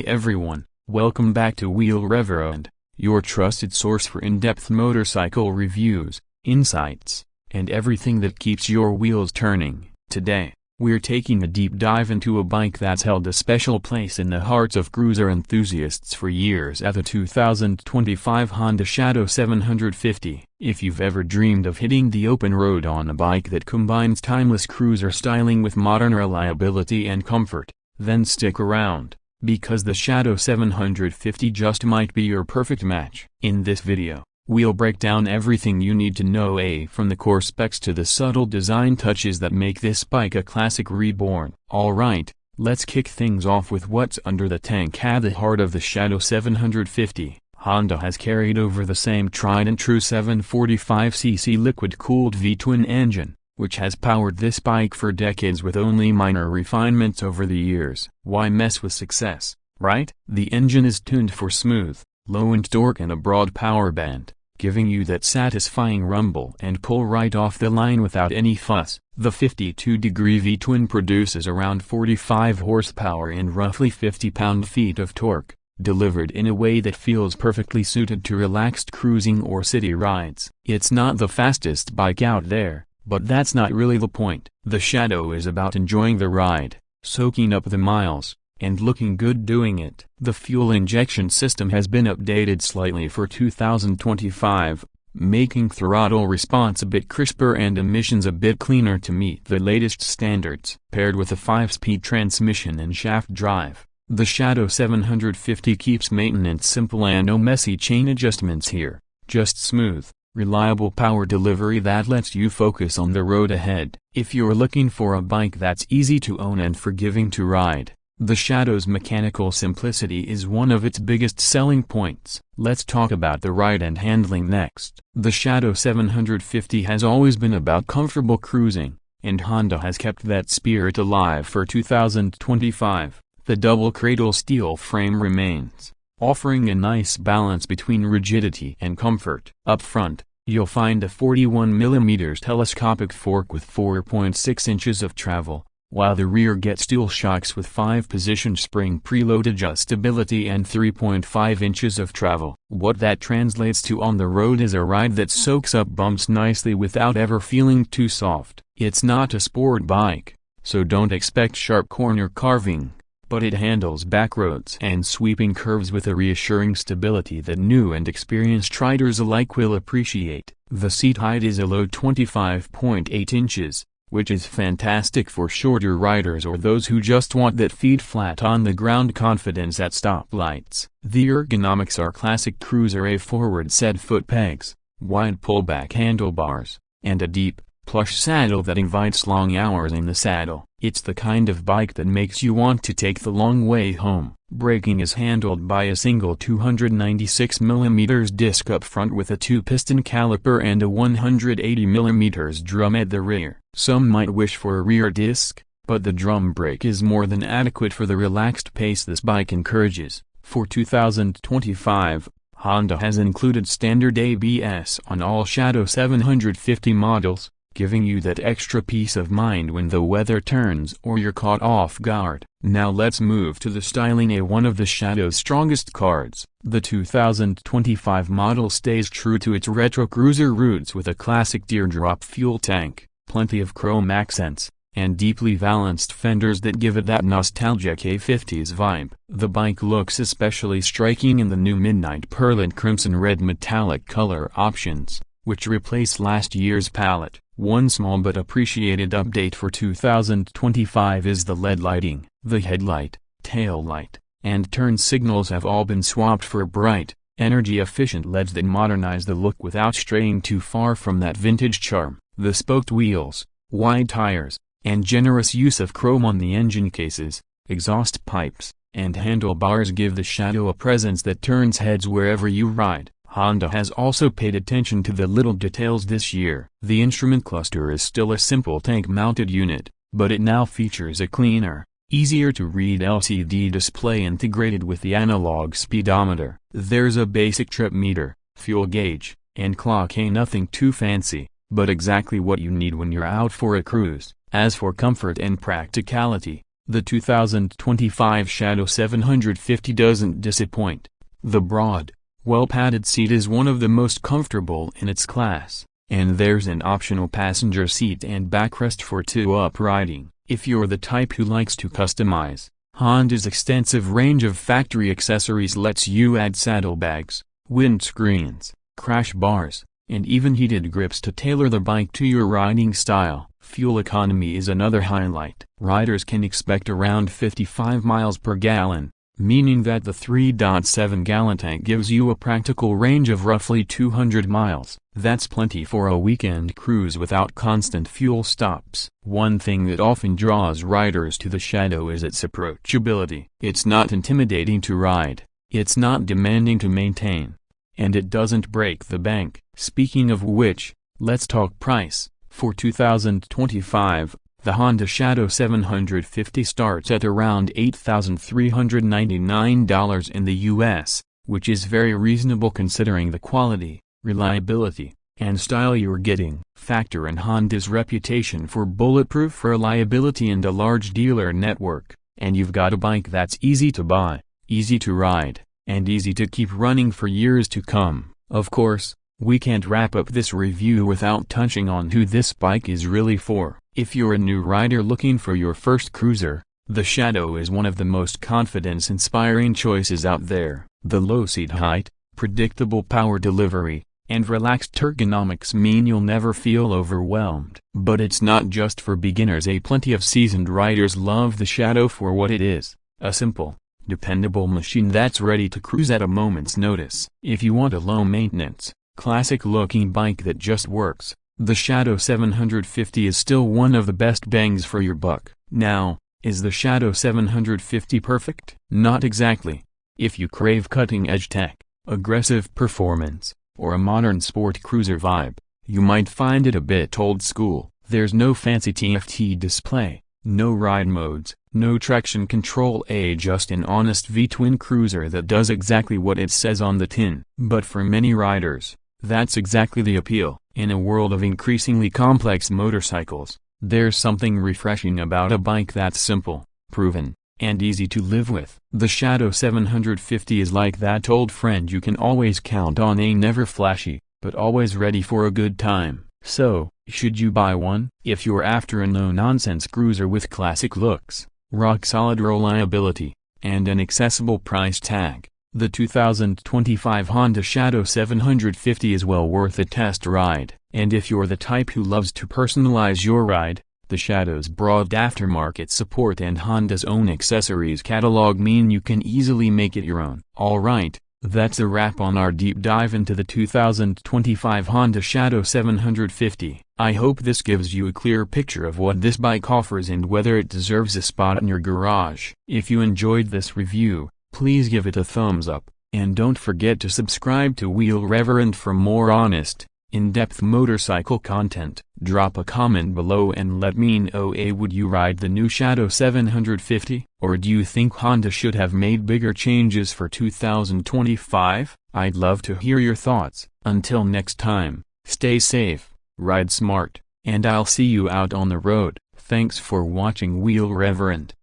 everyone, welcome back to Wheel Reverend, your trusted source for in-depth motorcycle reviews, insights, and everything that keeps your wheels turning. Today, we're taking a deep dive into a bike that's held a special place in the hearts of cruiser enthusiasts for years at the 2025 Honda Shadow 750. If you've ever dreamed of hitting the open road on a bike that combines timeless cruiser styling with modern reliability and comfort, then stick around, because the Shadow 750 just might be your perfect match. In this video, we'll break down everything you need to know, from the core specs to the subtle design touches that make this bike a classic reborn. Alright, let's kick things off with what's under the tank. At the heart of the Shadow 750, Honda has carried over the same tried-and-true 745cc liquid-cooled V-twin engine, which has powered this bike for decades with only minor refinements over the years. Why mess with success, right? The engine is tuned for smooth, low-end torque and a broad power band, giving you that satisfying rumble and pull right off the line without any fuss. The 52-degree V-twin produces around 45 horsepower and roughly 50 pound-feet of torque, delivered in a way that feels perfectly suited to relaxed cruising or city rides. It's not the fastest bike out there, but that's not really the point. The Shadow is about enjoying the ride, soaking up the miles, and looking good doing it. The fuel injection system has been updated slightly for 2025, making throttle response a bit crisper and emissions a bit cleaner to meet the latest standards. Paired with a 5-speed transmission and shaft drive, the Shadow 750 keeps maintenance simple and no messy chain adjustments here, just smooth, reliable power delivery that lets you focus on the road ahead. If you're looking for a bike that's easy to own and forgiving to ride, the Shadow's mechanical simplicity is one of its biggest selling points. Let's talk about the ride and handling next. The Shadow 750 has always been about comfortable cruising, and Honda has kept that spirit alive for 2025. The double cradle steel frame remains, offering a nice balance between rigidity and comfort. Up front, you'll find a 41mm telescopic fork with 4.6 inches of travel, while the rear gets steel shocks with 5-position spring preload adjustability and 3.5 inches of travel. What that translates to on the road is a ride that soaks up bumps nicely without ever feeling too soft. It's not a sport bike, so don't expect sharp corner carving, but it handles backroads and sweeping curves with a reassuring stability that new and experienced riders alike will appreciate. The seat height is a low 25.8 inches, which is fantastic for shorter riders or those who just want that feet flat on the ground confidence at stoplights. The ergonomics are classic cruiser forward set foot pegs, wide pullback handlebars, and a deep, plush saddle that invites long hours in the saddle. It's the kind of bike that makes you want to take the long way home. Braking is handled by a single 296mm disc up front with a 2-piston caliper and a 180mm drum at the rear. Some might wish for a rear disc, but the drum brake is more than adequate for the relaxed pace this bike encourages. For 2025, Honda has included standard ABS on all Shadow 750 models, giving you that extra peace of mind when the weather turns or you're caught off guard. Now let's move to the styling, one of the Shadow's strongest cards. The 2025 model stays true to its retro cruiser roots with a classic teardrop fuel tank, plenty of chrome accents, and deeply balanced fenders that give it that nostalgic A50s vibe. The bike looks especially striking in the new Midnight Pearl and Crimson Red metallic color options, which replace last year's palette. One small but appreciated update for 2025 is the LED lighting. The headlight, tail light, and turn signals have all been swapped for bright, energy-efficient LEDs that modernize the look without straying too far from that vintage charm. The spoked wheels, wide tires, and generous use of chrome on the engine cases, exhaust pipes, and handlebars give the Shadow a presence that turns heads wherever you ride. Honda has also paid attention to the little details this year. The instrument cluster is still a simple tank-mounted unit, but it now features a cleaner, easier-to-read LCD display integrated with the analog speedometer. There's a basic trip meter, fuel gauge, and clock. Nothing too fancy, but exactly what you need when you're out for a cruise. As for comfort and practicality, The 2025 Shadow 750 doesn't disappoint. The broad, well-padded seat is one of the most comfortable in its class, and there's an optional passenger seat and backrest for two-up riding. If you're the type who likes to customize, Honda's extensive range of factory accessories lets you add saddlebags, windscreens, crash bars, and even heated grips to tailor the bike to your riding style. Fuel economy is another highlight. Riders can expect around 55 miles per gallon, meaning that the 3.7-gallon tank gives you a practical range of roughly 200 miles. That's plenty for a weekend cruise without constant fuel stops. One thing that often draws riders to the Shadow is its approachability. It's not intimidating to ride, it's not demanding to maintain, and it doesn't break the bank. Speaking of which, let's talk price. For 2025, the Honda Shadow 750 starts at around $8,399 in the US, which is very reasonable considering the quality, reliability, and style you're getting. Factor in Honda's reputation for bulletproof reliability and a large dealer network, and you've got a bike that's easy to buy, easy to ride, and easy to keep running for years to come. Of course, we can't wrap up this review without touching on who this bike is really for. If you're a new rider looking for your first cruiser, the Shadow is one of the most confidence-inspiring choices out there. The low seat height, predictable power delivery, and relaxed ergonomics mean you'll never feel overwhelmed. But it's not just for beginners. Plenty of seasoned riders love the Shadow for what it is, a simple, dependable machine that's ready to cruise at a moment's notice. If you want a low-maintenance, classic-looking bike that just works, the Shadow 750 is still one of the best bangs for your buck. Now, is the Shadow 750 perfect? Not exactly. If you crave cutting-edge tech, aggressive performance, or a modern sport cruiser vibe, you might find it a bit old school. There's no fancy TFT display, no ride modes, no traction control, just an honest V-twin cruiser that does exactly what it says on the tin. But for many riders, that's exactly the appeal. In a world of increasingly complex motorcycles, there's something refreshing about a bike that's simple, proven, and easy to live with. The Shadow 750 is like that old friend you can always count on, never flashy, but always ready for a good time. So, should you buy one? If you're after a no-nonsense cruiser with classic looks, rock-solid reliability, and an accessible price tag, the 2025 Honda Shadow 750 is well worth a test ride. And if you're the type who loves to personalize your ride, the Shadow's broad aftermarket support and Honda's own accessories catalog mean you can easily make it your own. Alright, that's a wrap on our deep dive into the 2025 Honda Shadow 750. I hope this gives you a clear picture of what this bike offers and whether it deserves a spot in your garage. If you enjoyed this review, please give it a thumbs up, and don't forget to subscribe to Wheel Reverend for more honest, in-depth motorcycle content. Drop a comment below and let me know, would you ride the new Shadow 750? Or do you think Honda should have made bigger changes for 2025? I'd love to hear your thoughts. Until next time, stay safe, ride smart, and I'll see you out on the road. Thanks for watching Wheel Reverend.